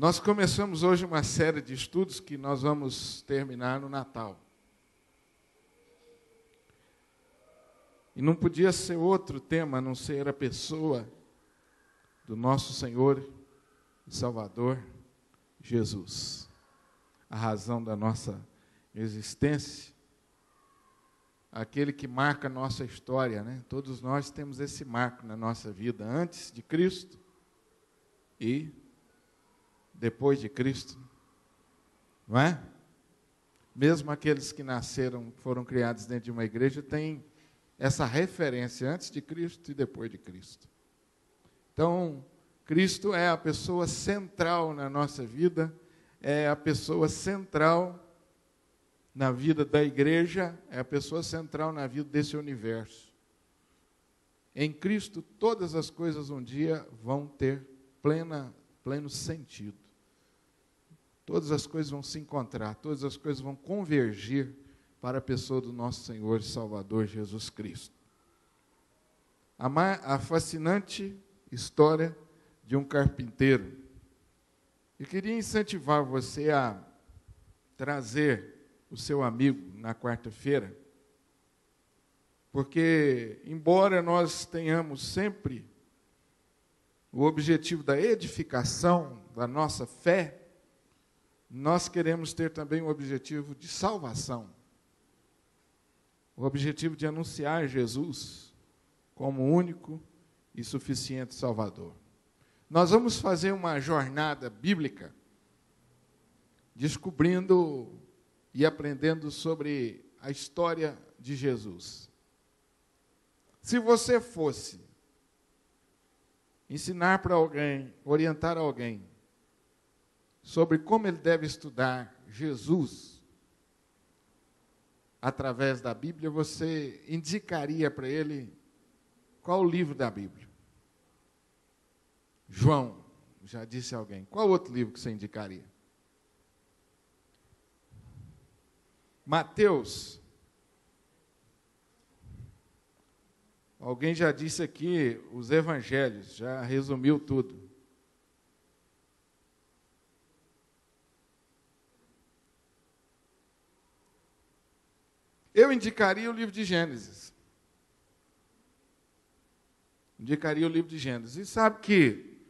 Nós começamos hoje uma série de estudos que nós vamos terminar no Natal. E não podia ser outro tema a não ser a pessoa do nosso Senhor e Salvador, Jesus. A razão da nossa existência, aquele que marca a nossa história, né? Todos nós temos esse marco na nossa vida, antes de Cristo e depois de Cristo, não é? Mesmo aqueles que nasceram, foram criados dentro de uma igreja, têm essa referência antes de Cristo e depois de Cristo. Então, Cristo é a pessoa central na nossa vida, é a pessoa central na vida da igreja, é a pessoa central na vida desse universo. Em Cristo, todas as coisas um dia vão ter pleno sentido. Todas as coisas vão se encontrar, todas as coisas vão convergir para a pessoa do nosso Senhor e Salvador Jesus Cristo. A fascinante história de um carpinteiro. Eu queria incentivar você a trazer o seu amigo na quarta-feira, porque, embora nós tenhamos sempre o objetivo da edificação da nossa fé, nós queremos ter também o objetivo de salvação, o objetivo de anunciar Jesus como único e suficiente Salvador. Nós vamos fazer uma jornada bíblica, descobrindo e aprendendo sobre a história de Jesus. Se você fosse ensinar para alguém, orientar alguém, sobre como ele deve estudar Jesus através da Bíblia, você indicaria para ele qual o livro da Bíblia? João, já disse alguém. Qual outro livro que você indicaria? Mateus. Alguém já disse aqui os evangelhos, já resumiu tudo. Eu indicaria o livro de Gênesis. Indicaria o livro de Gênesis. E sabe que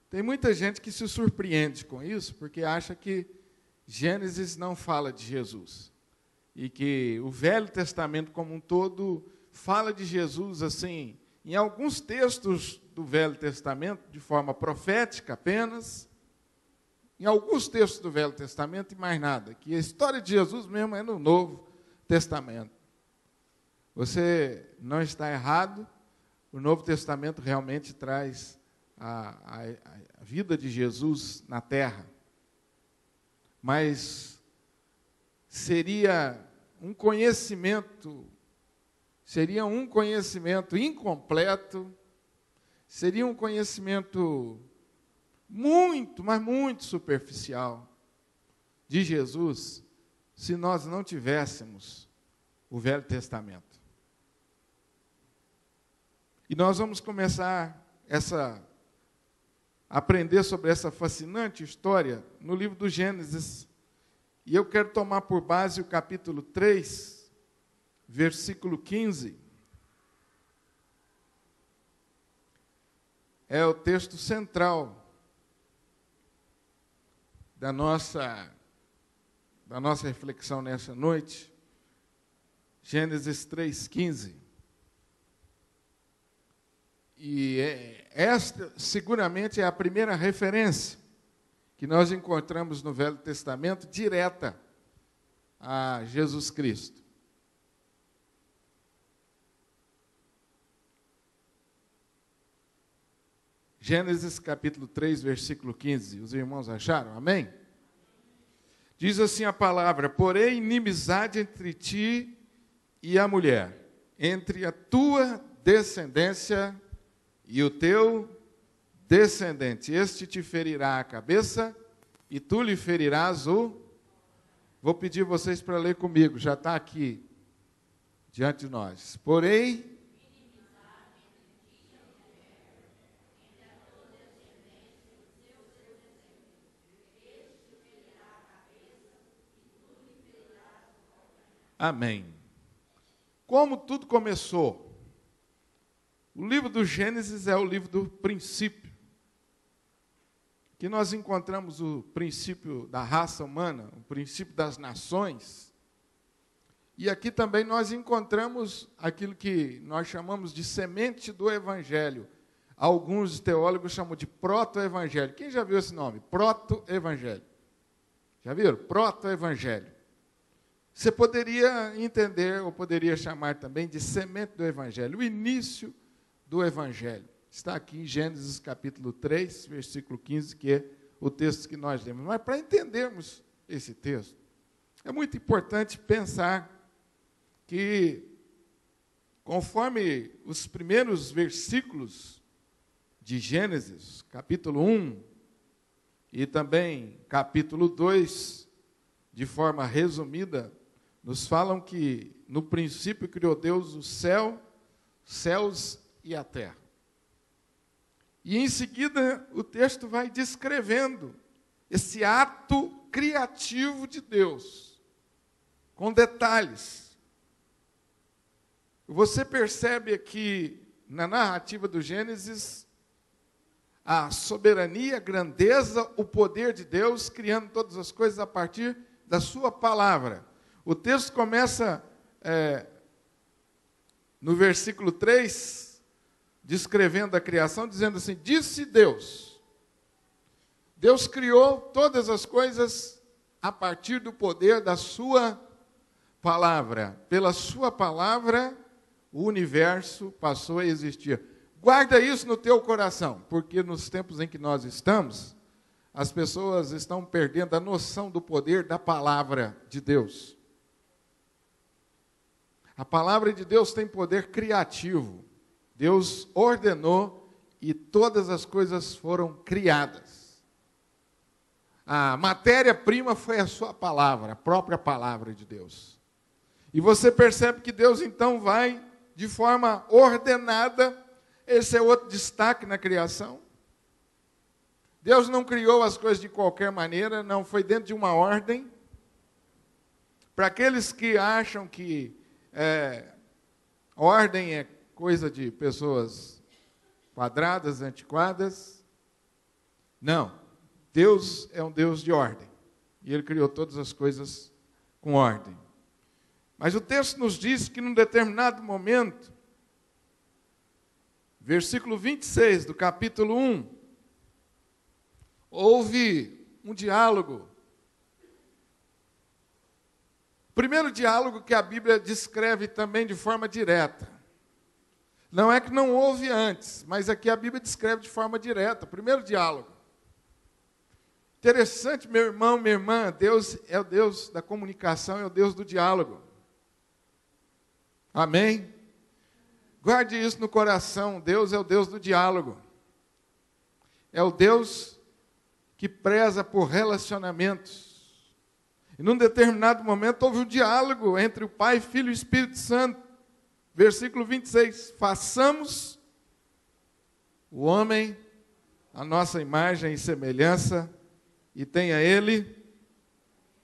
tem muita gente que se surpreende com isso, porque acha que Gênesis não fala de Jesus. E que o Velho Testamento como um todo fala de Jesus, assim, em alguns textos do Velho Testamento, de forma profética apenas, em alguns textos do Velho Testamento e mais nada, que a história de Jesus mesmo é no Novo Testamento. Você não está errado, o Novo Testamento realmente traz a vida de Jesus na terra, mas seria um conhecimento incompleto, seria um conhecimento muito, mas muito superficial de Jesus, se nós não tivéssemos o Velho Testamento. E nós vamos começar a aprender sobre essa fascinante história no livro do Gênesis. E eu quero tomar por base o capítulo 3, versículo 15. É o texto central da nossa reflexão nessa noite. Gênesis 3:15. E esta, seguramente, é a primeira referência que nós encontramos no Velho Testamento, direta a Jesus Cristo. Gênesis capítulo 3, versículo 15. Os irmãos acharam? Amém? Diz assim a palavra: porém, inimizade entre ti e a mulher, entre a tua descendência e o teu descendente. Este te ferirá a cabeça e tu lhe ferirás o... Vou pedir vocês para ler comigo, já está aqui diante de nós. Porém, Amém. Como tudo começou? O livro do Gênesis é o livro do princípio. Que nós encontramos o princípio da raça humana, o princípio das nações. E aqui também nós encontramos aquilo que nós chamamos de semente do Evangelho. Alguns teólogos chamam de proto-evangelho. Quem já viu esse nome? Proto-evangelho. Já viram? Proto-evangelho. Você poderia entender, ou poderia chamar também de semente do Evangelho, o início do Evangelho. Está aqui em Gênesis capítulo 3, versículo 15, que é o texto que nós lemos. Mas para entendermos esse texto, é muito importante pensar que, conforme os primeiros versículos de Gênesis, capítulo 1, e também capítulo 2, de forma resumida, nos falam que no princípio criou Deus o céu, céus e a terra. E em seguida o texto vai descrevendo esse ato criativo de Deus, com detalhes. Você percebe aqui na narrativa do Gênesis a soberania, a grandeza, o poder de Deus, criando todas as coisas a partir da sua palavra. O texto começa no versículo 3, descrevendo a criação, dizendo assim: disse Deus. Deus criou todas as coisas a partir do poder da sua palavra. Pela sua palavra, o universo passou a existir. Guarda isso no teu coração, porque nos tempos em que nós estamos, as pessoas estão perdendo a noção do poder da palavra de Deus. A palavra de Deus tem poder criativo. Deus ordenou e todas as coisas foram criadas. A matéria-prima foi a sua palavra, a própria palavra de Deus. E você percebe que Deus então vai de forma ordenada. Esse é outro destaque na criação. Deus não criou as coisas de qualquer maneira, não foi dentro de uma ordem. Para aqueles que acham que ordem é coisa de pessoas quadradas, antiquadas, não. Deus é um Deus de ordem. E Ele criou todas as coisas com ordem. Mas o texto nos diz que num determinado momento, versículo 26 do capítulo 1, houve um diálogo. O primeiro diálogo que a Bíblia descreve também de forma direta. Não é que não houve antes, mas aqui a Bíblia descreve de forma direta. Primeiro diálogo. Interessante, meu irmão, minha irmã, Deus é o Deus da comunicação, é o Deus do diálogo. Amém? Guarde isso no coração, Deus é o Deus do diálogo. É o Deus que preza por relacionamentos. E num determinado momento houve um diálogo entre o Pai, Filho e Espírito Santo. Versículo 26. Façamos o homem a nossa imagem e semelhança, e tenha ele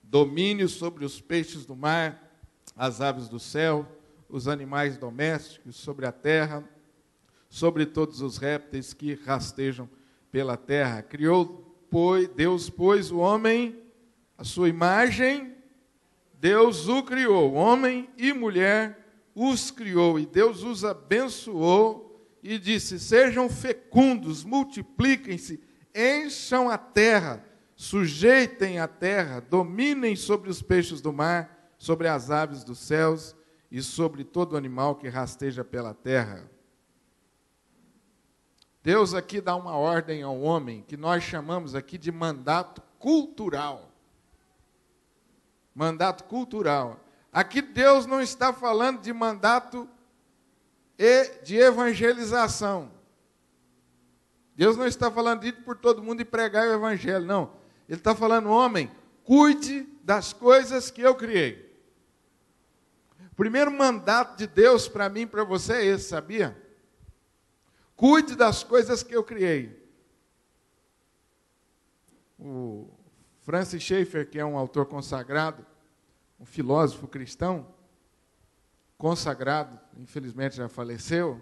domínio sobre os peixes do mar, as aves do céu, os animais domésticos, sobre a terra, sobre todos os répteis que rastejam pela terra. Criou, Deus, pois, o homem, a sua imagem, Deus o criou, homem e mulher os criou, e Deus os abençoou e disse: sejam fecundos, multipliquem-se, encham a terra, sujeitem a terra, dominem sobre os peixes do mar, sobre as aves dos céus e sobre todo animal que rasteja pela terra. Deus aqui dá uma ordem ao homem, que nós chamamos aqui de mandato cultural. Mandato cultural. Aqui Deus não está falando de mandato e de evangelização. Deus não está falando de ir por todo mundo e pregar o evangelho, não. Ele está falando: homem, cuide das coisas que eu criei. O primeiro mandato de Deus para mim e para você é esse, sabia? Cuide das coisas que eu criei. O Francis Schaeffer, que é um autor consagrado, um filósofo cristão, consagrado, infelizmente já faleceu,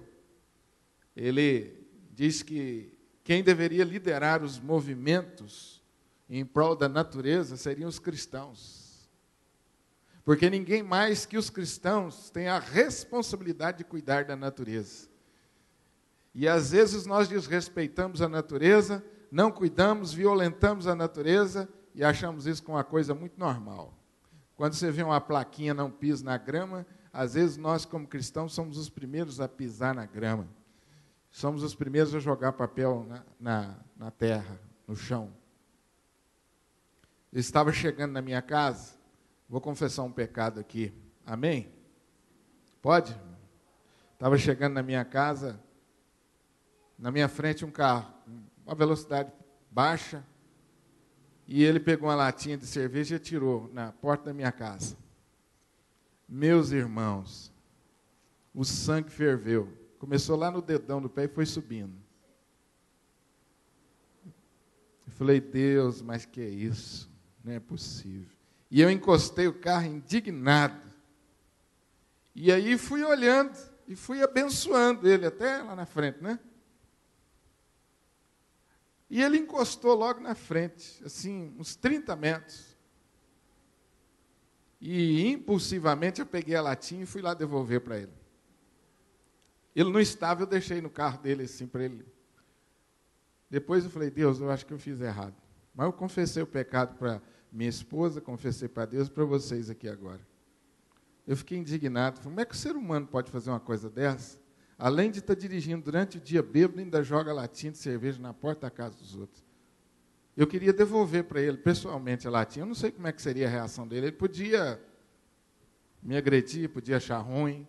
ele diz que quem deveria liderar os movimentos em prol da natureza seriam os cristãos. Porque ninguém mais que os cristãos tem a responsabilidade de cuidar da natureza. E às vezes nós desrespeitamos a natureza, não cuidamos, violentamos a natureza e achamos isso como uma coisa muito normal. Quando você vê uma plaquinha não pise na grama, às vezes nós como cristãos somos os primeiros a pisar na grama. Somos os primeiros a jogar papel na terra, no chão. Eu estava chegando na minha casa, vou confessar um pecado aqui, amém? Pode? Estava chegando na minha casa, na minha frente um carro, uma velocidade baixa, e ele pegou uma latinha de cerveja e atirou na porta da minha casa. Meus irmãos, o sangue ferveu. Começou lá no dedão do pé e foi subindo. Eu falei, Deus, mas que é isso? Não é possível. E eu encostei o carro indignado. E aí fui olhando e fui abençoando ele até lá na frente, né? E ele encostou logo na frente, assim, uns 30 metros. E impulsivamente eu peguei a latinha e fui lá devolver para ele. Ele não estava, eu deixei no carro dele assim para ele. Depois eu falei, Deus, eu acho que eu fiz errado. Mas eu confessei o pecado para minha esposa, confessei para Deus e para vocês aqui agora. Eu fiquei indignado. Falei, como é que o ser humano pode fazer uma coisa dessa? Além de estar dirigindo durante o dia bêbado, ainda joga latinha de cerveja na porta da casa dos outros. Eu queria devolver para ele, pessoalmente, a latinha. Eu não sei como é que seria a reação dele. Ele podia me agredir, podia achar ruim.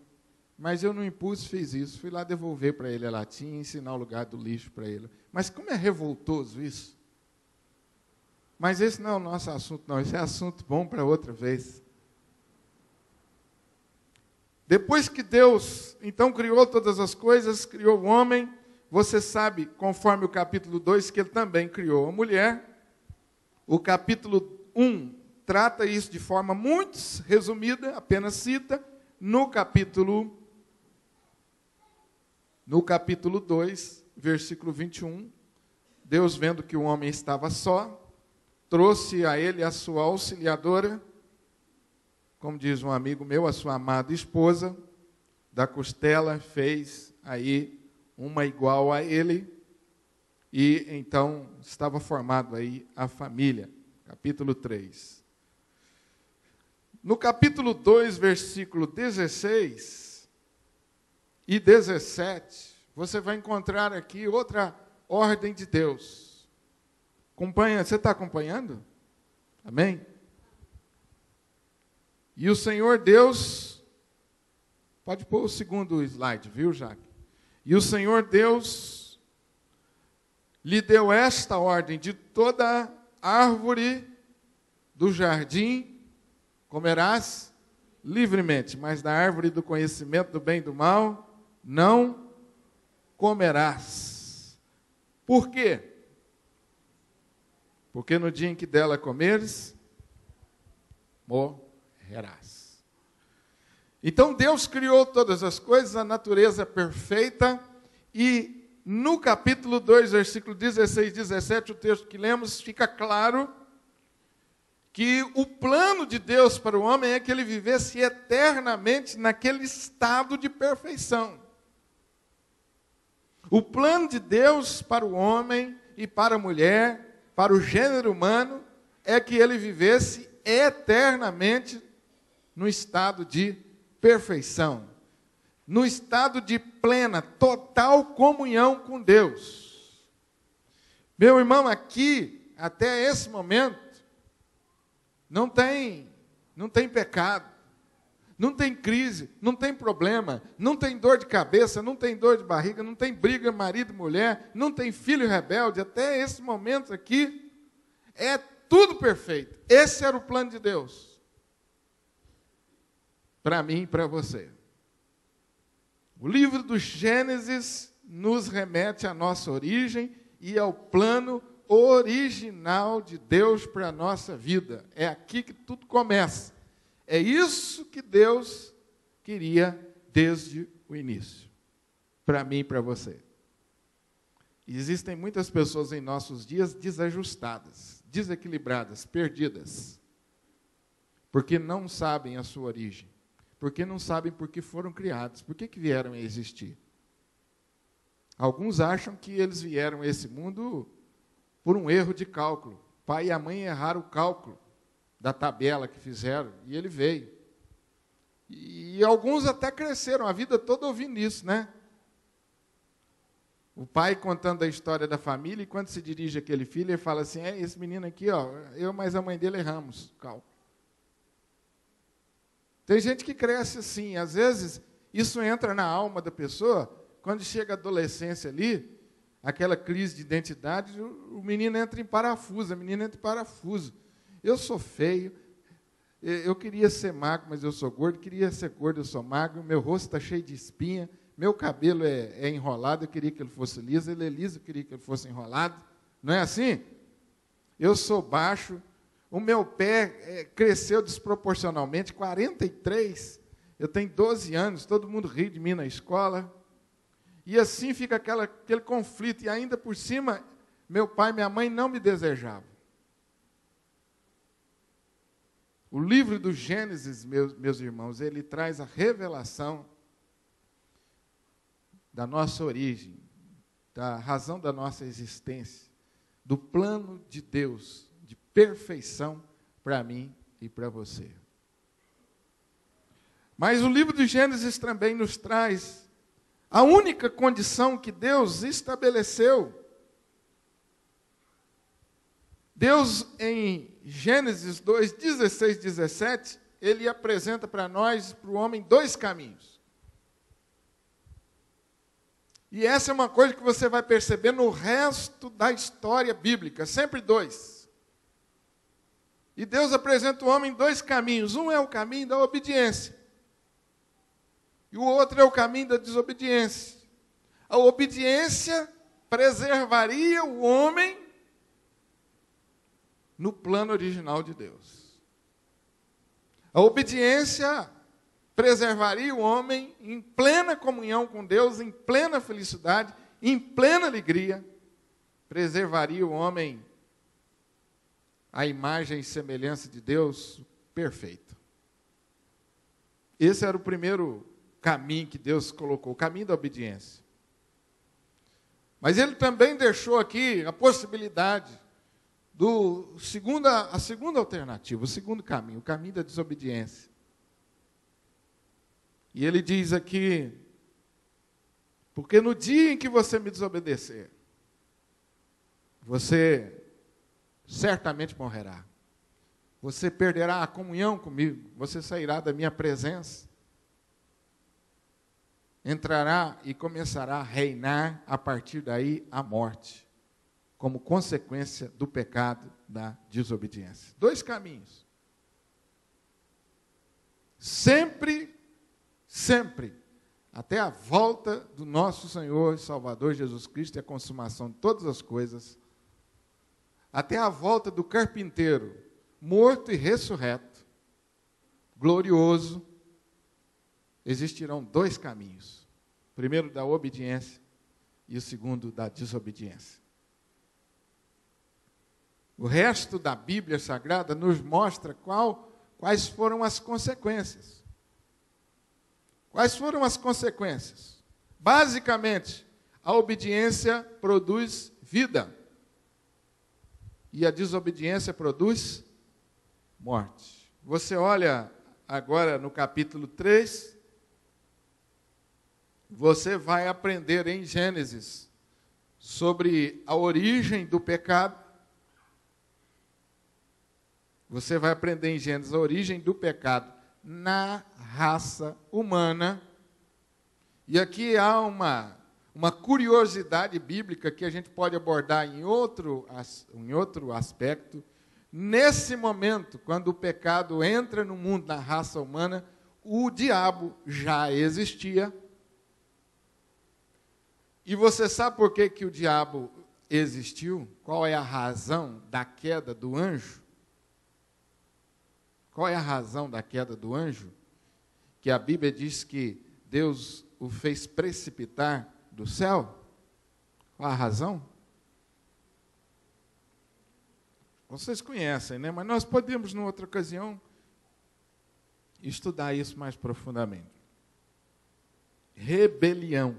Mas eu, no impulso, fiz isso. Fui lá devolver para ele a latinha e ensinar o lugar do lixo para ele. Mas como é revoltoso isso? Mas esse não é o nosso assunto, não. Esse é assunto bom para outra vez. Depois que Deus, então, criou todas as coisas, criou o homem, você sabe, conforme o capítulo 2, que ele também criou a mulher. O capítulo 1 trata isso de forma muito resumida, apenas cita. No capítulo 2, versículo 21, Deus, vendo que o homem estava só, trouxe a ele a sua auxiliadora, como diz um amigo meu, a sua amada esposa, da costela fez aí uma igual a ele, e então estava formado aí a família. Capítulo 3. No capítulo 2, versículo 16 e 17, você vai encontrar aqui outra ordem de Deus. Você está acompanhando? Amém? E o Senhor Deus, pode pôr o segundo slide, viu, Jaque? E o Senhor Deus lhe deu esta ordem: de toda árvore do jardim comerás livremente, mas da árvore do conhecimento do bem e do mal não comerás. Por quê? Porque no dia em que dela comeres, morrerás. Então Deus criou todas as coisas, a natureza é perfeita, e no capítulo 2, versículo 16 e 17, o texto que lemos, fica claro que o plano de Deus para o homem é que ele vivesse eternamente naquele estado de perfeição. O plano de Deus para o homem e para a mulher, para o gênero humano, é que ele vivesse eternamente no estado de perfeição, no estado de plena, total comunhão com Deus. Meu irmão, aqui, até esse momento, não tem pecado, não tem crise, não tem problema, não tem dor de cabeça, não tem dor de barriga, não tem briga marido e mulher, não tem filho rebelde. Até esse momento aqui, é tudo perfeito. Esse era o plano de Deus. Para mim e para você. O livro do Gênesis nos remete à nossa origem e ao plano original de Deus para a nossa vida. É aqui que tudo começa. É isso que Deus queria desde o início, para mim e para você. E existem muitas pessoas em nossos dias desajustadas, desequilibradas, perdidas, porque não sabem a sua origem, porque não sabem por que foram criados, por que vieram a existir. Alguns acham que eles vieram a esse mundo por um erro de cálculo. O pai e a mãe erraram o cálculo da tabela que fizeram, e ele veio. E alguns até cresceram a vida toda ouvindo isso, né? O pai contando a história da família, e quando se dirige àquele filho, ele fala assim, esse menino aqui, ó, eu mais a mãe dele erramos o cálculo. Tem gente que cresce assim, às vezes isso entra na alma da pessoa, quando chega a adolescência ali, aquela crise de identidade, o menino entra em parafuso, a menina entra em parafuso. Eu sou feio, eu queria ser magro, mas eu sou gordo, queria ser gordo, eu sou magro, meu rosto está cheio de espinha, meu cabelo é enrolado, eu queria que ele fosse liso, ele é liso, eu queria que ele fosse enrolado. Não é assim? Eu sou baixo, o meu pé cresceu desproporcionalmente, 43, eu tenho 12 anos, todo mundo ri de mim na escola. E assim fica aquele conflito, e ainda por cima, meu pai e minha mãe não me desejavam. O livro do Gênesis, meus irmãos, ele traz a revelação da nossa origem, da razão da nossa existência, do plano de Deus, de perfeição para mim e para você. Mas o livro do Gênesis também nos traz a única condição que Deus estabeleceu. Deus, em Gênesis 2, 16, 17, ele apresenta para nós, para o homem, dois caminhos. E essa é uma coisa que você vai perceber no resto da história bíblica, sempre dois. E Deus apresenta o homem dois caminhos. Um é o caminho da obediência. E o outro é o caminho da desobediência. A obediência preservaria o homem no plano original de Deus. A obediência preservaria o homem em plena comunhão com Deus, em plena felicidade, em plena alegria. Preservaria o homem à imagem e semelhança de Deus perfeito. Esse era o primeiro caminho que Deus colocou, o caminho da obediência. Mas ele também deixou aqui a possibilidade a segunda alternativa, o segundo caminho, o caminho da desobediência. E ele diz aqui, porque no dia em que você me desobedecer, você certamente morrerá. Você perderá a comunhão comigo, você sairá da minha presença. Entrará e começará a reinar a partir daí a morte, como consequência do pecado da desobediência. Dois caminhos. Sempre, até a volta do nosso Senhor e Salvador Jesus Cristo e a consumação de todas as coisas, até a volta do carpinteiro, morto e ressurreto, glorioso, existirão dois caminhos. O primeiro da obediência e o segundo da desobediência. O resto da Bíblia Sagrada nos mostra quais foram as consequências. Quais foram as consequências? Basicamente, a obediência produz vida. E a desobediência produz morte. Você olha agora no capítulo 3, você vai aprender em Gênesis sobre a origem do pecado. Você vai aprender em Gênesis a origem do pecado na raça humana. E aqui há uma curiosidade bíblica que a gente pode abordar em outro aspecto. Nesse momento, quando o pecado entra no mundo, na raça humana, o diabo já existia. E você sabe por que o diabo existiu? Qual é a razão da queda do anjo? Qual é a razão da queda do anjo? que a Bíblia diz que Deus o fez precipitar do céu? Qual a razão? Vocês conhecem, né? Mas nós podemos, numa outra ocasião, estudar isso mais profundamente. Rebelião.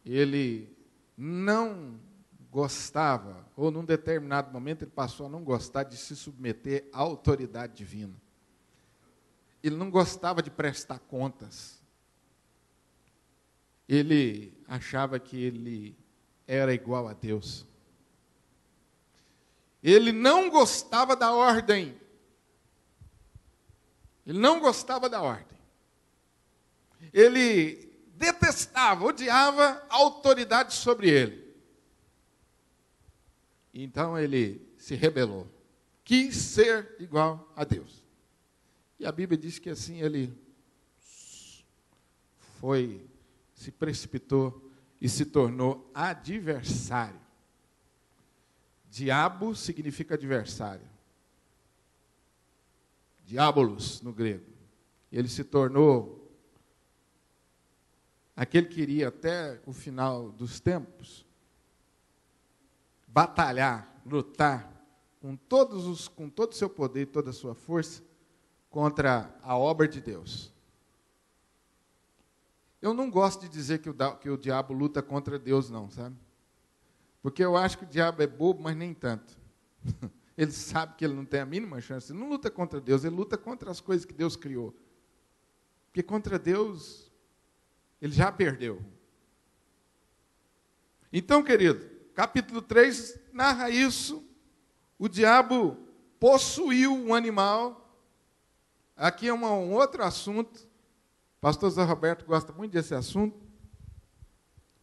Ele não gostava, ou num determinado momento ele passou a não gostar de se submeter à autoridade divina. Ele não gostava de prestar contas. Ele achava que ele era igual a Deus. Ele não gostava da ordem. Ele não gostava da ordem. Ele detestava, odiava a autoridade sobre ele. Então ele se rebelou. Quis ser igual a Deus. E a Bíblia diz que assim ele se precipitou e se tornou adversário. Diabo significa adversário. Diabolos, no grego. Ele se tornou aquele que iria até o final dos tempos batalhar, lutar com todo o seu poder e toda a sua força contra a obra de Deus. Eu não gosto de dizer que o diabo luta contra Deus, não, sabe? Porque eu acho que o diabo é bobo, mas nem tanto. Ele sabe que ele não tem a mínima chance. Ele não luta contra Deus, ele luta contra as coisas que Deus criou. Porque contra Deus, ele já perdeu. Então, querido, capítulo 3 narra isso. O diabo possuiu um animal. Aqui é um outro assunto. O pastor Zé Roberto gosta muito desse assunto.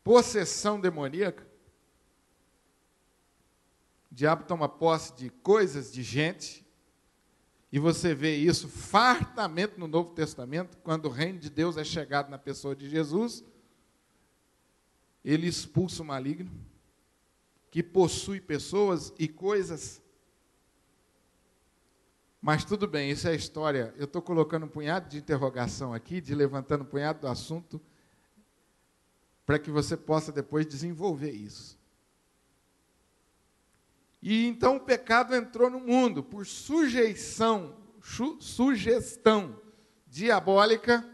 Possessão demoníaca. O diabo toma posse de coisas, de gente, e você vê isso fartamente no Novo Testamento, quando o reino de Deus é chegado na pessoa de Jesus, ele expulsa o maligno, que possui pessoas e coisas. Mas tudo bem, isso é história. Eu estou colocando um punhado de interrogação aqui, levantando um punhado do assunto, para que você possa depois desenvolver isso. E então o pecado entrou no mundo por sugestão diabólica.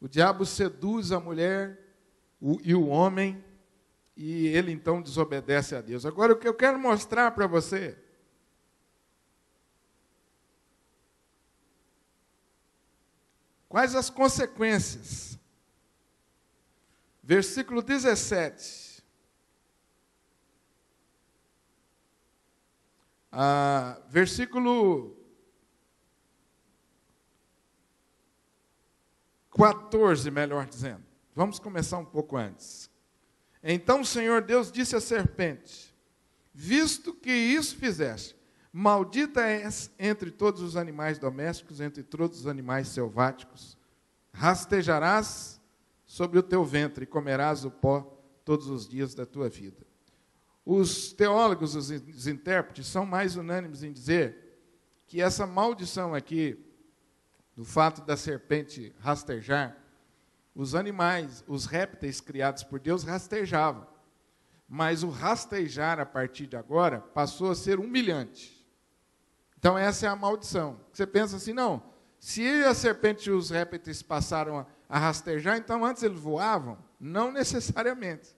O diabo seduz a mulher e o homem, e ele então desobedece a Deus. Agora, o que eu quero mostrar para você, quais as consequências? Versículo 17. Versículo 14, melhor dizendo. Vamos começar um pouco antes. Então o Senhor Deus disse à serpente: visto que isso fizeste, maldita és entre todos os animais domésticos, entre todos os animais selváticos. Rastejarás sobre o teu ventre e comerás o pó todos os dias da tua vida. Os teólogos, os intérpretes, são mais unânimes em dizer que essa maldição aqui, do fato da serpente rastejar, os animais, os répteis criados por Deus rastejavam. Mas o rastejar, a partir de agora, passou a ser humilhante. Então essa é a maldição. Você pensa assim, não, se a serpente e os répteis passaram a rastejar, então antes eles voavam? Não necessariamente.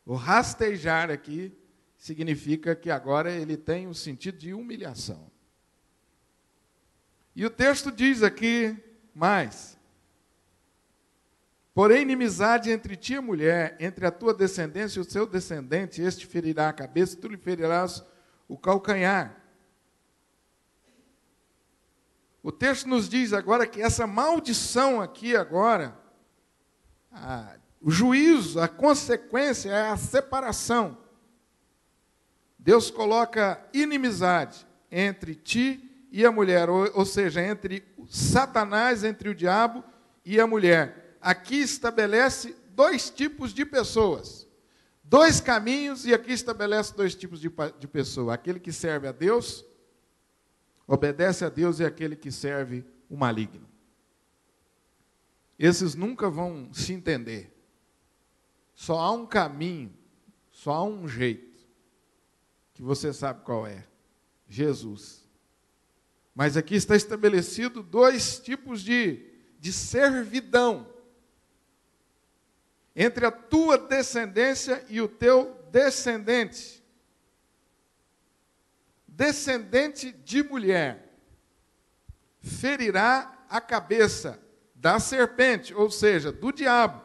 O rastejar aqui significa que agora ele tem um sentido de humilhação. E o texto diz aqui mais: porém, inimizade entre ti e a mulher, entre a tua descendência e o seu descendente, este ferirá a cabeça e tu lhe ferirás o calcanhar. O texto nos diz agora que essa maldição aqui agora, o juízo, a consequência é a separação. Deus coloca inimizade entre ti e a mulher, ou seja, entre Satanás, entre o diabo e a mulher. Aqui estabelece dois tipos de pessoas, dois caminhos, e aqui estabelece dois tipos de pessoa. Aquele que serve a Deus, obedece a Deus e aquele que serve o maligno. Esses nunca vão se entender. Só há um caminho, só há um jeito, que você sabe qual é: Jesus. Mas aqui está estabelecido dois tipos de servidão entre a tua descendência e o teu descendente. Descendente de mulher ferirá a cabeça da serpente, ou seja, do diabo.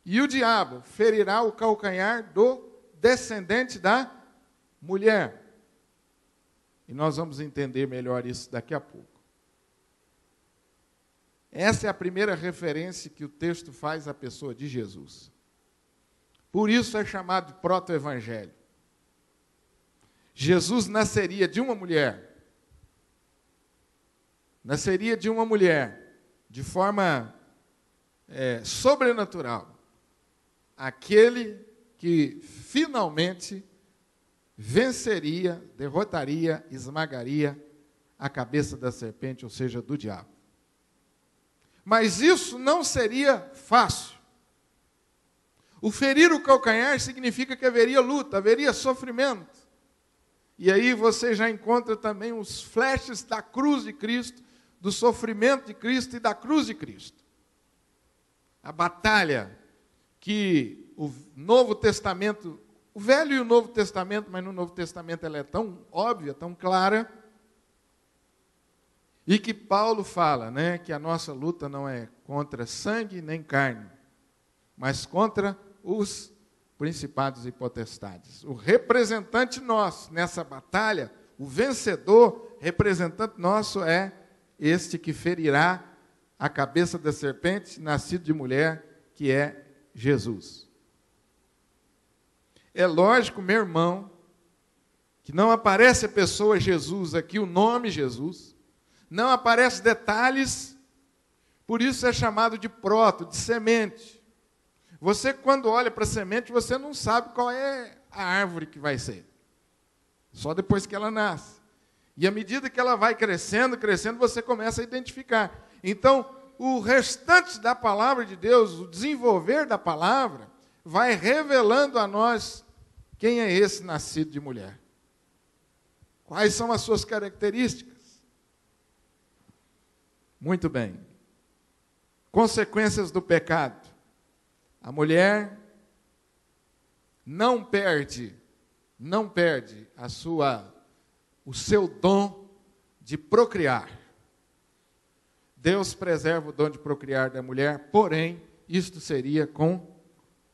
E o diabo ferirá o calcanhar do descendente da mulher. E nós vamos entender melhor isso daqui a pouco. Essa é a primeira referência que o texto faz à pessoa de Jesus. Por isso é chamado de proto-evangelho. Jesus nasceria de uma mulher. Nasceria de uma mulher, de forma sobrenatural. Aquele que finalmente venceria, derrotaria, esmagaria a cabeça da serpente, ou seja, do diabo. Mas isso não seria fácil. O ferir o calcanhar significa que haveria luta, haveria sofrimento. E aí você já encontra também os flashes da cruz de Cristo, do sofrimento de Cristo e da cruz de Cristo. A batalha que o Novo Testamento, o Velho e o Novo Testamento, mas no Novo Testamento ela é tão óbvia, tão clara, e que Paulo fala, né, que a nossa luta não é contra sangue nem carne, mas contra os principados e potestades. O representante nosso nessa batalha, o vencedor, representante nosso é este que ferirá a cabeça da serpente, nascido de mulher, que é Jesus. É lógico, meu irmão, que não aparece a pessoa Jesus aqui, o nome Jesus, não aparece detalhes, por isso é chamado de proto, de semente. Você, quando olha para a semente, você não sabe qual é a árvore que vai ser. Só depois que ela nasce. E à medida que ela vai crescendo, você começa a identificar. Então, o restante da palavra de Deus, o desenvolver da palavra, vai revelando a nós quem é esse nascido de mulher. Quais são as suas características? Muito bem. Consequências do pecado. A mulher não perde o seu dom de procriar. Deus preserva o dom de procriar da mulher, porém, isto seria com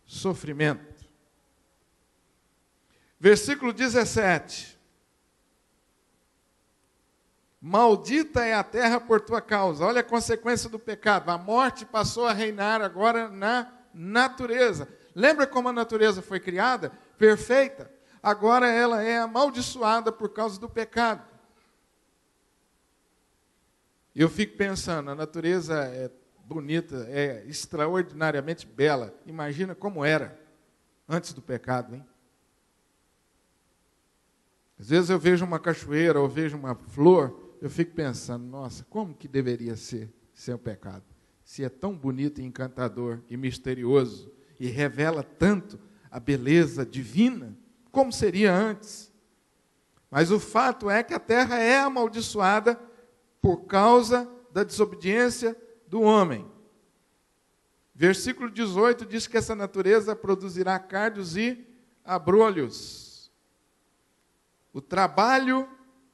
sofrimento. Versículo 17. Maldita é a terra por tua causa. Olha a consequência do pecado. A morte passou a reinar agora na natureza. Lembra como a natureza foi criada? Perfeita. Agora ela é amaldiçoada por causa do pecado. Eu fico pensando, a natureza é bonita, é extraordinariamente bela. Imagina como era antes do pecado, hein? Às vezes eu vejo uma cachoeira ou vejo uma flor, eu fico pensando, nossa, como que deveria ser sem o pecado? Se é tão bonito e encantador e misterioso e revela tanto a beleza divina, como seria antes? Mas o fato é que a terra é amaldiçoada por causa da desobediência do homem. Versículo 18 diz que essa natureza produzirá cardos e abrolhos. O trabalho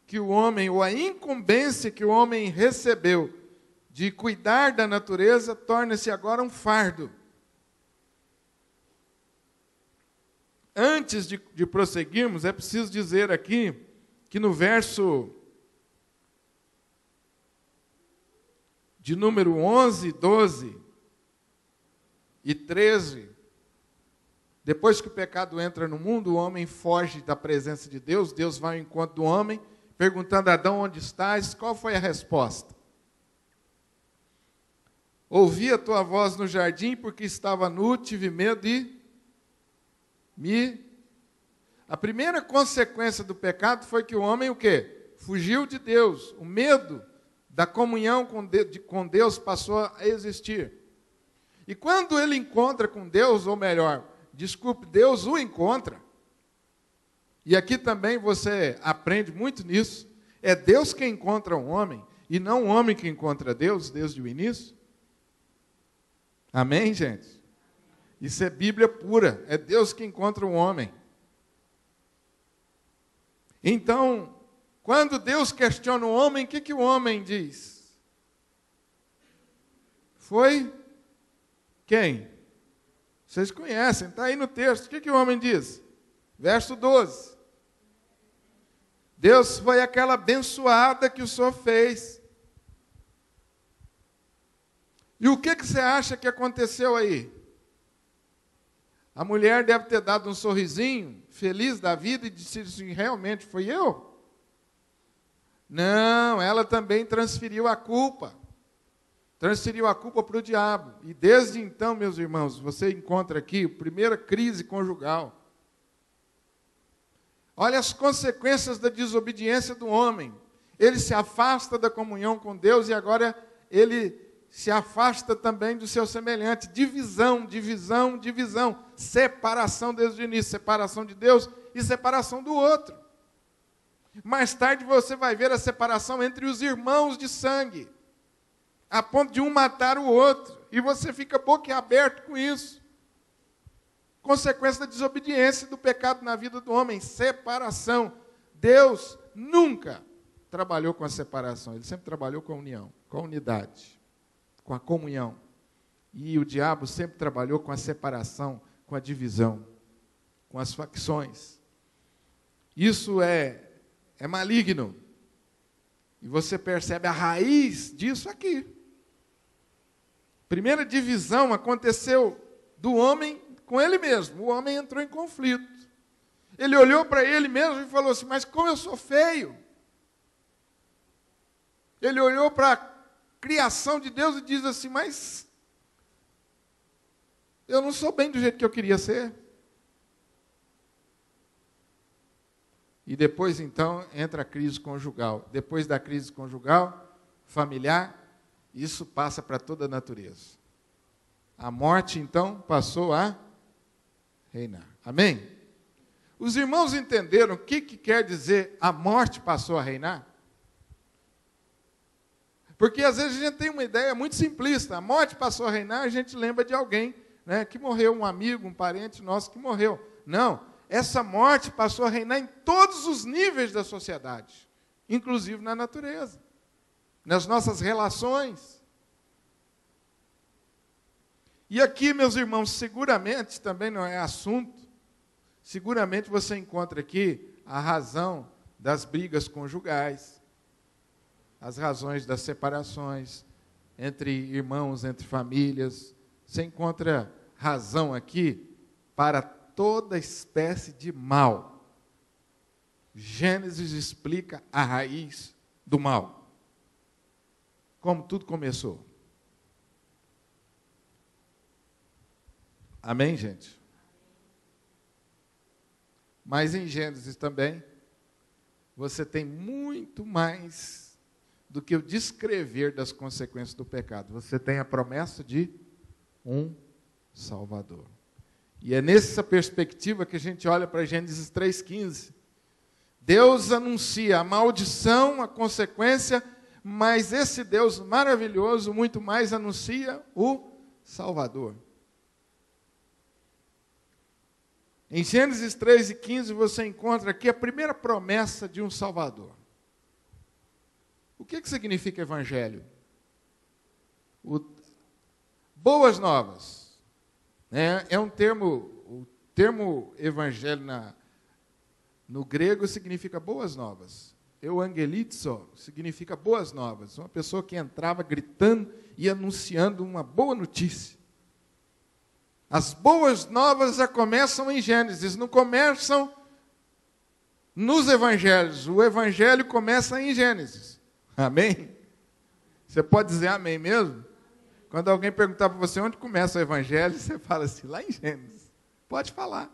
que o homem, ou a incumbência que o homem recebeu de cuidar da natureza, torna-se agora um fardo. Antes de prosseguirmos, é preciso dizer aqui que no verso de número 11, 12 e 13, depois que o pecado entra no mundo, o homem foge da presença de Deus, Deus vai ao encontro do homem, perguntando a Adão, onde estás? Qual foi a resposta? Ouvi a tua voz no jardim, porque estava nu, tive medo e A primeira consequência do pecado foi que o homem o quê? fugiu de Deus, o medo da comunhão com Deus passou a existir. E quando ele encontra com Deus, ou melhor, desculpe, Deus o encontra, e aqui também você aprende muito nisso, é Deus quem encontra o homem, e não o homem que encontra Deus desde o início. Amém, gente? Isso é Bíblia pura, é Deus que encontra o homem. Então, quando Deus questiona o homem, o que o homem diz? Foi quem? Vocês conhecem, está aí no texto. O que o homem diz? Verso 12. Deus foi aquela abençoada que o Senhor fez. E o que você acha que aconteceu aí? A mulher deve ter dado um sorrisinho, feliz da vida, e disse assim, realmente foi eu? Não, ela também transferiu a culpa. Transferiu a culpa para o diabo. E desde então, meus irmãos, você encontra aqui a primeira crise conjugal. Olha as consequências da desobediência do homem. Ele se afasta da comunhão com Deus e agora ele se afasta também do seu semelhante. Divisão, divisão, divisão. Separação desde o início. Separação de Deus e separação do outro. Mais tarde você vai ver a separação entre os irmãos de sangue, a ponto de um matar o outro. E você fica boquiaberto com isso. Consequência da desobediência do pecado na vida do homem, separação. Deus nunca trabalhou com a separação, Ele sempre trabalhou com a união, com a unidade, com a comunhão. E o diabo sempre trabalhou com a separação, com a divisão, com as facções. Isso é maligno. E você percebe a raiz disso aqui. Primeira divisão aconteceu do homem com ele mesmo. O homem entrou em conflito. Ele olhou para ele mesmo e falou assim, mas como eu sou feio. Ele olhou para a criação de Deus e diz assim, mas eu não sou bem do jeito que eu queria ser. E depois, então, entra a crise conjugal. Depois da crise conjugal, familiar, isso passa para toda a natureza. A morte, então, passou a reinar. Amém? Os irmãos entenderam o que quer dizer a morte passou a reinar? Porque às vezes a gente tem uma ideia muito simplista. A morte passou a reinar, a gente lembra de alguém, né, que morreu, um amigo, um parente nosso que morreu. Não. Essa morte passou a reinar em todos os níveis da sociedade, inclusive na natureza, nas nossas relações. E aqui, meus irmãos, seguramente, também não é assunto, seguramente você encontra aqui a razão das brigas conjugais, as razões das separações entre irmãos, entre famílias. Você encontra razão aqui para toda espécie de mal. Gênesis explica a raiz do mal. Como tudo começou. Amém, gente? Mas em Gênesis também, você tem muito mais do que o descrever das consequências do pecado. Você tem a promessa de um Salvador. E é nessa perspectiva que a gente olha para Gênesis 3,15. Deus anuncia a maldição, a consequência, mas esse Deus maravilhoso, muito mais, anuncia o Salvador. Em Gênesis 3,15 você encontra aqui a primeira promessa de um Salvador. O que significa evangelho? Boas novas. É um termo, o termo evangelho no grego significa boas novas. Euangelizo significa boas novas. Uma pessoa que entrava gritando e anunciando uma boa notícia. As boas novas já começam em Gênesis, não começam nos evangelhos. O evangelho começa em Gênesis. Amém? Você pode dizer amém mesmo? Quando alguém perguntar para você onde começa o evangelho, você fala assim, lá em Gênesis. Pode falar.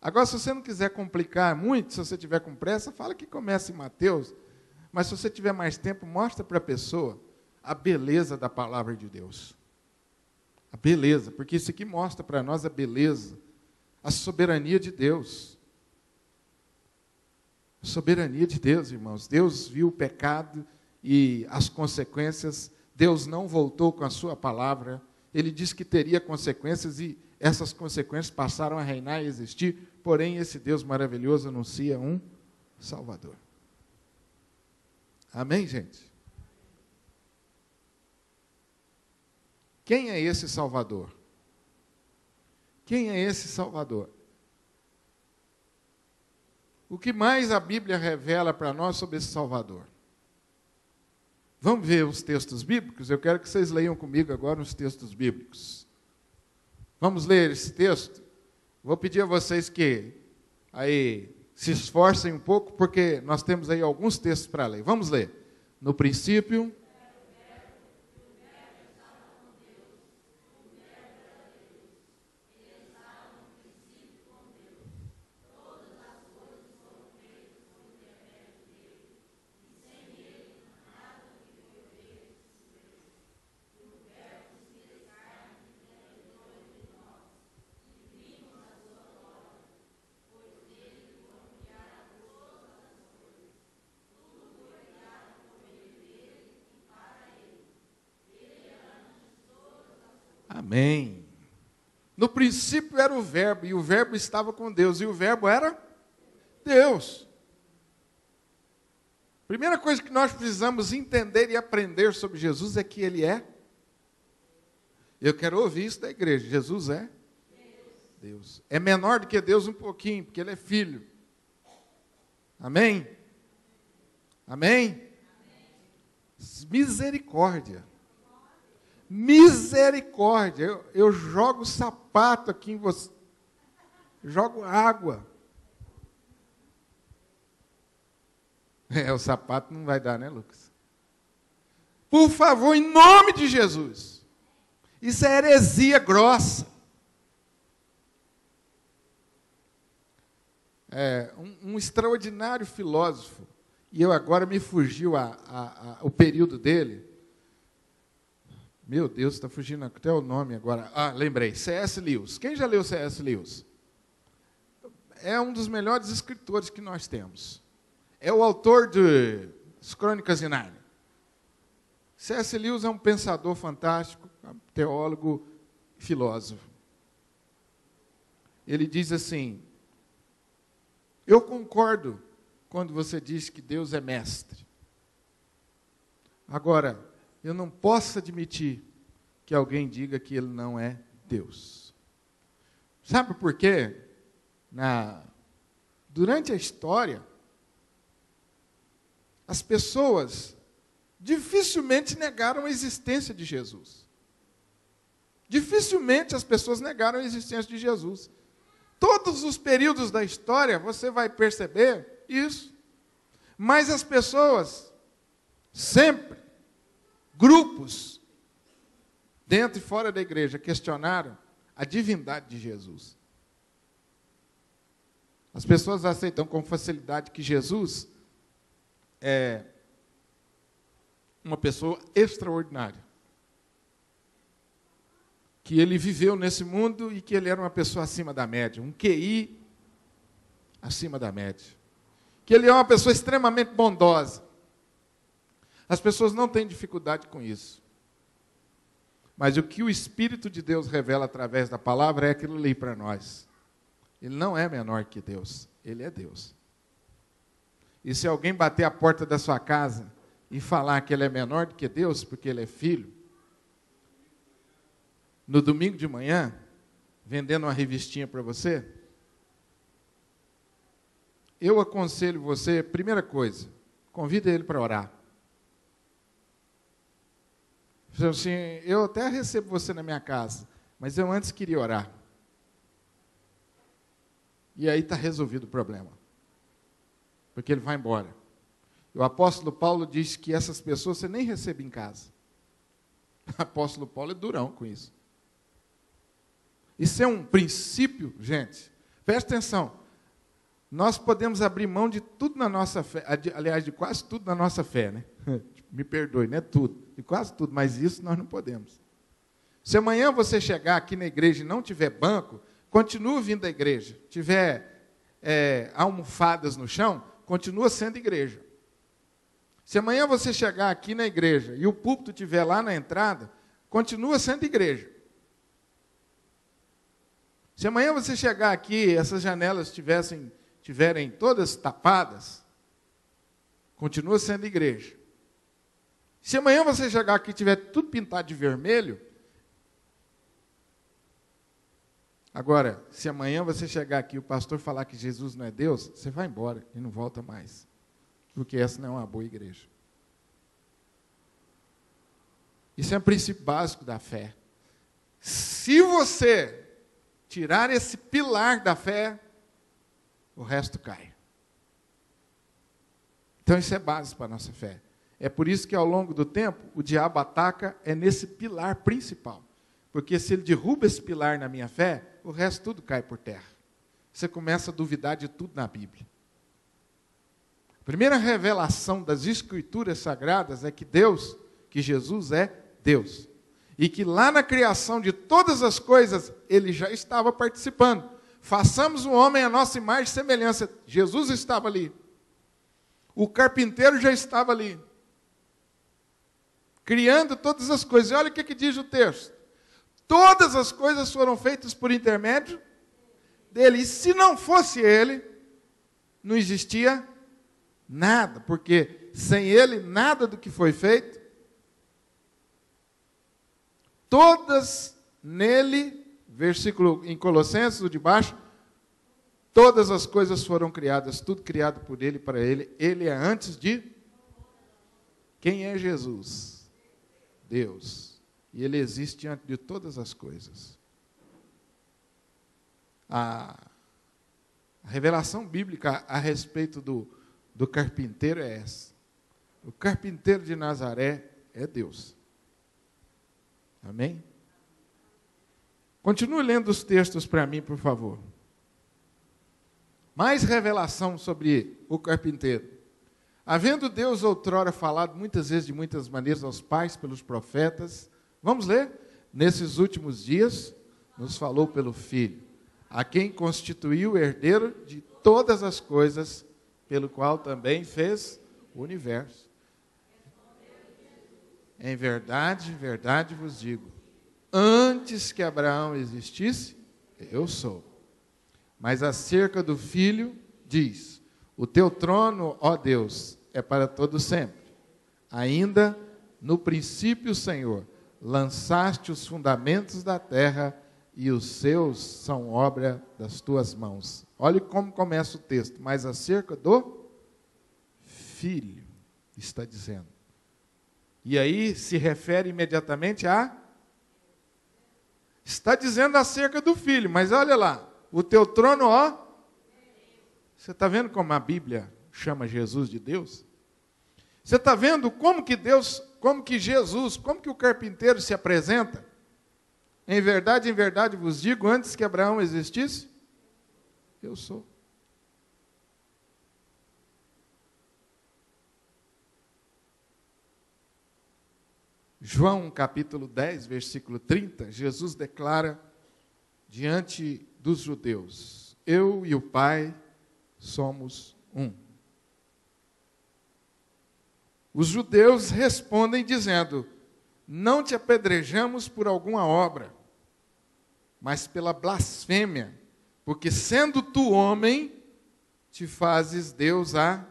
Agora, se você não quiser complicar muito, se você tiver com pressa, fala que começa em Mateus, Mas se você tiver mais tempo, mostra para a pessoa a beleza da palavra de Deus. A beleza, porque isso aqui mostra para nós a beleza, a soberania de Deus. A soberania de Deus, irmãos. Deus viu o pecado e as consequências. Deus não voltou com a sua palavra. Ele disse que teria consequências e essas consequências passaram a reinar e existir. Porém, esse Deus maravilhoso anuncia um Salvador. Amém, gente? Quem é esse Salvador? Quem é esse Salvador? O que mais a Bíblia revela para nós sobre esse Salvador? Vamos ver os textos bíblicos? Eu quero que vocês leiam comigo agora os textos bíblicos. Vamos ler esse texto? Vou pedir a vocês que aí se esforcem um pouco, porque nós temos aí alguns textos para ler. Vamos ler. No princípio... Amém. No princípio era o Verbo, e o Verbo estava com Deus, e o Verbo era Deus. Primeira coisa que nós precisamos entender e aprender sobre Jesus é que Ele é. Eu quero ouvir isso da igreja. Jesus é Deus. É menor do que Deus um pouquinho, porque Ele é Filho. Amém? Amém? Misericórdia. Misericórdia. Eu jogo sapato aqui em você. Jogo água. O sapato não vai dar, né, Lucas? Por favor, em nome de Jesus. Isso é heresia grossa. Um extraordinário filósofo, e eu agora me fugiu o período dele. Meu Deus, está fugindo até o nome agora. Lembrei, C.S. Lewis. Quem já leu C.S. Lewis? É um dos melhores escritores que nós temos. É o autor de As Crônicas de Nárnia. C.S. Lewis é um pensador fantástico, teólogo, filósofo. Ele diz assim: eu concordo quando você diz que Deus é mestre. Agora, eu não posso admitir que alguém diga que Ele não é Deus. Sabe por quê? Durante a história, as pessoas dificilmente negaram a existência de Jesus. Dificilmente as pessoas negaram a existência de Jesus. Todos os períodos da história, você vai perceber isso. Mas as pessoas, sempre, grupos, dentro e fora da igreja, questionaram a divindade de Jesus. As pessoas aceitam com facilidade que Jesus é uma pessoa extraordinária. Que ele viveu nesse mundo e que ele era uma pessoa acima da média, um QI acima da média. Que ele é uma pessoa extremamente bondosa. As pessoas não têm dificuldade com isso. Mas o que o Espírito de Deus revela através da palavra é aquilo ali para nós. Ele não é menor que Deus, Ele é Deus. E se alguém bater a porta da sua casa e falar que Ele é menor do que Deus, porque Ele é filho, no domingo de manhã, vendendo uma revistinha para você, eu aconselho você, primeira coisa, convida ele para orar. Assim, eu até recebo você na minha casa, mas eu antes queria orar. E aí está resolvido o problema. Porque ele vai embora. O apóstolo Paulo diz que essas pessoas você nem recebe em casa. O apóstolo Paulo é durão com isso. Isso é um princípio, gente. Presta atenção. Nós podemos abrir mão de tudo na nossa fé, aliás, de quase tudo na nossa fé, né? Me perdoe, não é tudo, de quase tudo, mas isso nós não podemos. Se amanhã você chegar aqui na igreja e não tiver banco, continue vindo à igreja. Tiver almofadas no chão, continua sendo igreja. Se amanhã você chegar aqui na igreja e o púlpito estiver lá na entrada, continua sendo igreja. Se amanhã você chegar aqui e essas janelas tiverem todas tapadas, continua sendo igreja. Se amanhã você chegar aqui e tiver tudo pintado de vermelho, agora, se amanhã você chegar aqui e o pastor falar que Jesus não é Deus, você vai embora e não volta mais. Porque essa não é uma boa igreja. Isso é um princípio básico da fé. Se você tirar esse pilar da fé, o resto cai. Então isso é base para a nossa fé. É por isso que ao longo do tempo, o diabo ataca nesse pilar principal. Porque se ele derruba esse pilar na minha fé, o resto tudo cai por terra. Você começa a duvidar de tudo na Bíblia. A primeira revelação das Escrituras Sagradas é que Jesus é Deus. E que lá na criação de todas as coisas, ele já estava participando. Façamos o homem à nossa imagem e semelhança. Jesus estava ali. O carpinteiro já estava ali. Criando todas as coisas. E olha o que diz o texto. Todas as coisas foram feitas por intermédio dele. E se não fosse ele, não existia nada. Porque sem ele, nada do que foi feito. Todas nele, versículo em Colossenses, o de baixo, todas as coisas foram criadas, tudo criado por ele, para ele. Ele é antes de... Quem é Jesus? Deus. E ele existe diante de todas as coisas. A revelação bíblica a respeito do carpinteiro é essa. O carpinteiro de Nazaré é Deus. Amém? Continue lendo os textos para mim, por favor. Mais revelação sobre o carpinteiro. Havendo Deus outrora falado muitas vezes, de muitas maneiras, aos pais pelos profetas. Vamos ler? Nesses últimos dias, nos falou pelo Filho, a quem constituiu o herdeiro de todas as coisas, pelo qual também fez o universo. Em verdade, verdade vos digo, antes que Abraão existisse, eu sou. Mas acerca do Filho, diz, o teu trono, ó Deus, é para todo sempre. Ainda no princípio, Senhor, lançaste os fundamentos da terra e os seus são obra das tuas mãos. Olha como começa o texto. Mas acerca do Filho, está dizendo. E aí se refere imediatamente a... Está dizendo acerca do Filho, mas olha lá. O teu trono, ó... Você está vendo como a Bíblia chama Jesus de Deus? Você está vendo como que Deus, como que Jesus, como que o carpinteiro se apresenta? Em verdade vos digo, antes que Abraão existisse, eu sou. João capítulo 10, versículo 30, Jesus declara diante dos judeus, eu e o Pai somos um. Os judeus respondem dizendo, não te apedrejamos por alguma obra, mas pela blasfêmia, porque sendo tu homem, te fazes Deus a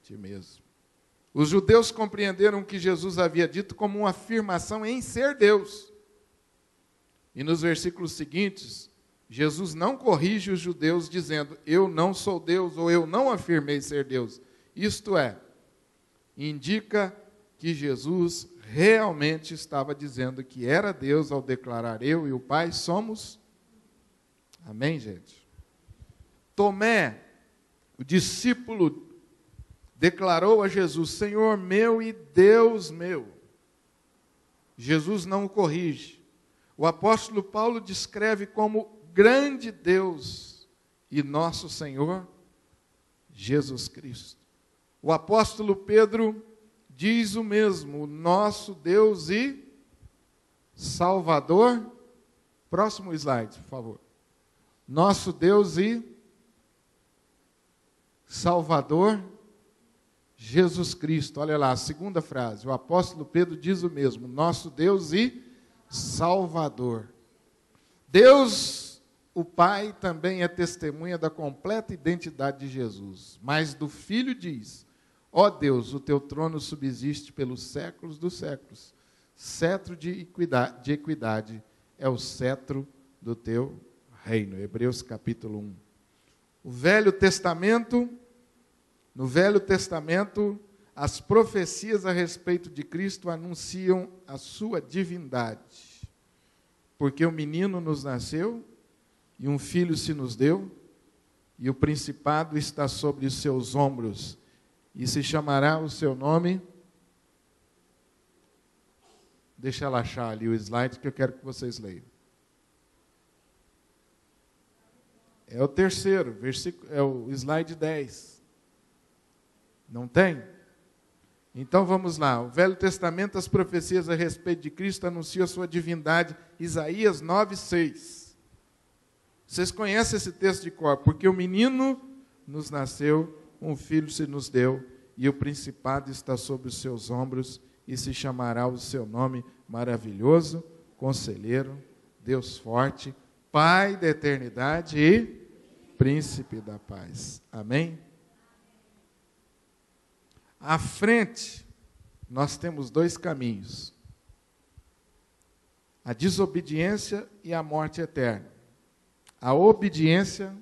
ti mesmo. Os judeus compreenderam o que Jesus havia dito como uma afirmação em ser Deus. E nos versículos seguintes, Jesus não corrige os judeus dizendo, eu não sou Deus, ou eu não afirmei ser Deus. Isto é, indica que Jesus realmente estava dizendo que era Deus ao declarar, eu e o Pai somos. Amém, gente? Tomé, o discípulo, declarou a Jesus, Senhor meu e Deus meu. Jesus não o corrige. O apóstolo Paulo descreve como grande Deus e nosso Senhor Jesus Cristo. O apóstolo Pedro diz o mesmo, nosso Deus e Salvador. Próximo slide, por favor. Nosso Deus e Salvador Jesus Cristo. Olha lá, a segunda frase. O apóstolo Pedro diz o mesmo, nosso Deus e Salvador. Deus, o Pai, também é testemunha da completa identidade de Jesus. Mas do Filho diz, ó Deus, o teu trono subsiste pelos séculos dos séculos. Cetro de equidade é o cetro do teu reino. Hebreus capítulo 1. No Velho Testamento, as profecias a respeito de Cristo anunciam a sua divindade. Porque o menino nos nasceu, e um filho se nos deu, e o principado está sobre os seus ombros, e se chamará o seu nome. Deixa ela achar ali o slide que eu quero que vocês leiam. É o terceiro, é o slide 10. Não tem? Então vamos lá. O Velho Testamento, as profecias a respeito de Cristo anunciam a sua divindade. Isaías 9:6. Vocês conhecem esse texto de cor? Porque o menino nos nasceu, um filho se nos deu, e o principado está sobre os seus ombros, e se chamará o seu nome maravilhoso, conselheiro, Deus forte, Pai da eternidade e Príncipe da paz. Amém? À frente, nós temos dois caminhos: a desobediência e a morte eterna, a obediência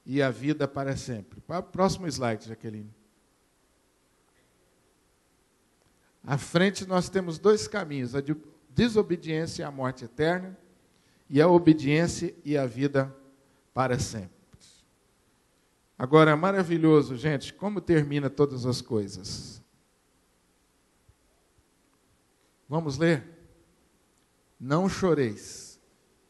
e a vida para sempre. Próximo slide, Jaqueline. À frente, nós temos dois caminhos: a desobediência e a morte eterna, e a obediência e a vida para sempre. Agora, maravilhoso, gente, como termina todas as coisas. Vamos ler? Não choreis,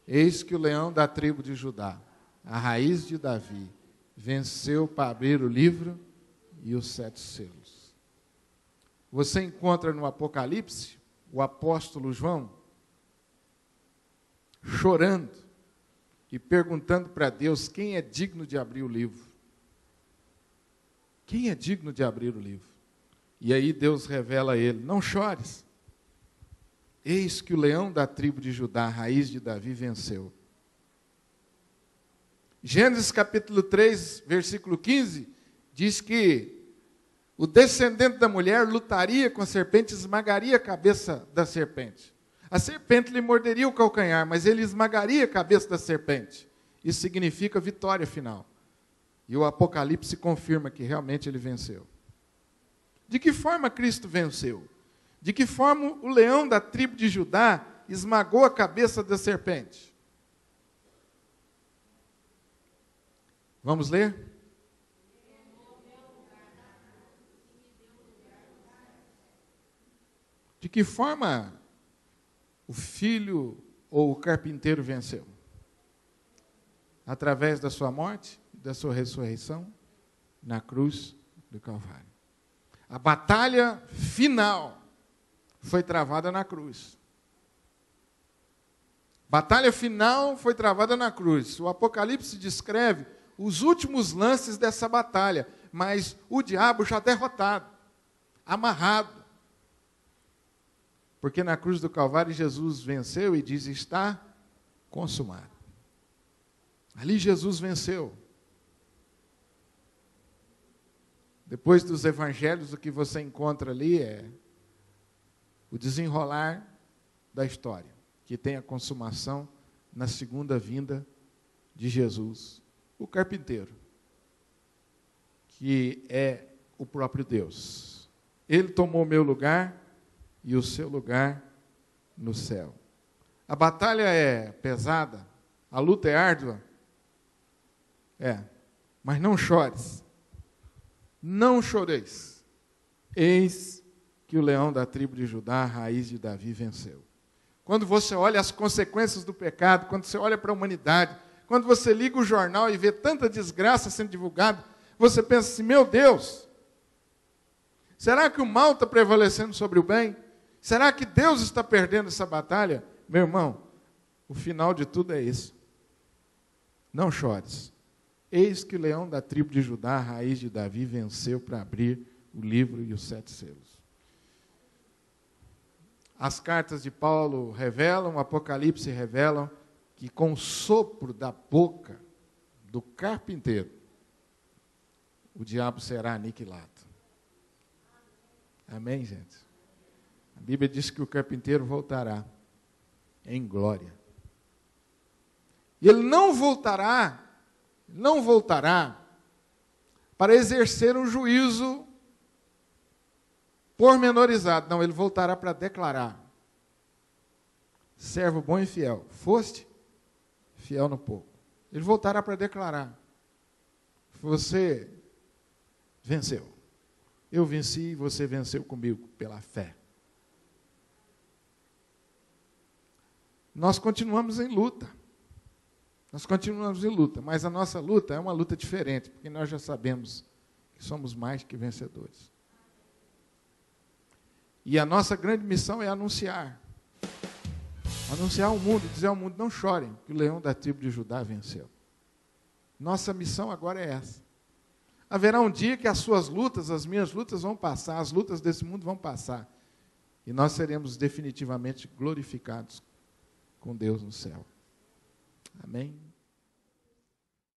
eis que o leão da tribo de Judá, a raiz de Davi, venceu para abrir o livro e os 7 selos. Você encontra no Apocalipse o apóstolo João chorando e perguntando para Deus quem é digno de abrir o livro. Quem é digno de abrir o livro? E aí Deus revela a ele, não chores. Eis que o leão da tribo de Judá, a raiz de Davi, venceu. Gênesis capítulo 3, versículo 15, diz que o descendente da mulher lutaria com a serpente, esmagaria a cabeça da serpente. A serpente lhe morderia o calcanhar, mas ele esmagaria a cabeça da serpente. Isso significa vitória final. E o Apocalipse confirma que realmente ele venceu. De que forma Cristo venceu? De que forma o leão da tribo de Judá esmagou a cabeça da serpente? Vamos ler? De que forma o filho ou o carpinteiro venceu? Através da sua morte? Da sua ressurreição na cruz do Calvário. A batalha final foi travada na cruz. Batalha final foi travada na cruz. O Apocalipse descreve os últimos lances dessa batalha, mas o diabo já derrotado, amarrado. Porque na cruz do Calvário Jesus venceu e diz, está consumado. Ali Jesus venceu. Depois dos evangelhos, o que você encontra ali é o desenrolar da história, que tem a consumação na segunda vinda de Jesus, o carpinteiro, que é o próprio Deus. Ele tomou o meu lugar e o seu lugar no céu. A batalha é pesada, a luta é árdua, mas não chores. Não choreis, eis que o leão da tribo de Judá, a raiz de Davi, venceu. Quando você olha as consequências do pecado, quando você olha para a humanidade, quando você liga o jornal e vê tanta desgraça sendo divulgada, você pensa assim, meu Deus, será que o mal está prevalecendo sobre o bem? Será que Deus está perdendo essa batalha? Meu irmão, o final de tudo é esse. Não chores. Eis que o leão da tribo de Judá, a raiz de Davi, venceu para abrir o livro e os 7 selos. As cartas de Paulo revelam, o Apocalipse revelam, que com o sopro da boca do carpinteiro, o diabo será aniquilado. Amém, gente? A Bíblia diz que o carpinteiro voltará em glória. E ele não voltará para exercer um juízo pormenorizado. Não, ele voltará para declarar: servo bom e fiel, foste fiel no pouco. Ele voltará para declarar: você venceu. Eu venci e você venceu comigo pela fé. Nós continuamos em luta. Mas a nossa luta é uma luta diferente, porque nós já sabemos que somos mais que vencedores. E a nossa grande missão é anunciar ao mundo, dizer ao mundo: não chorem, que o leão da tribo de Judá venceu. Nossa missão agora é essa. Haverá um dia que as suas lutas, as minhas lutas vão passar, as lutas desse mundo vão passar, e nós seremos definitivamente glorificados com Deus no céu. Amém?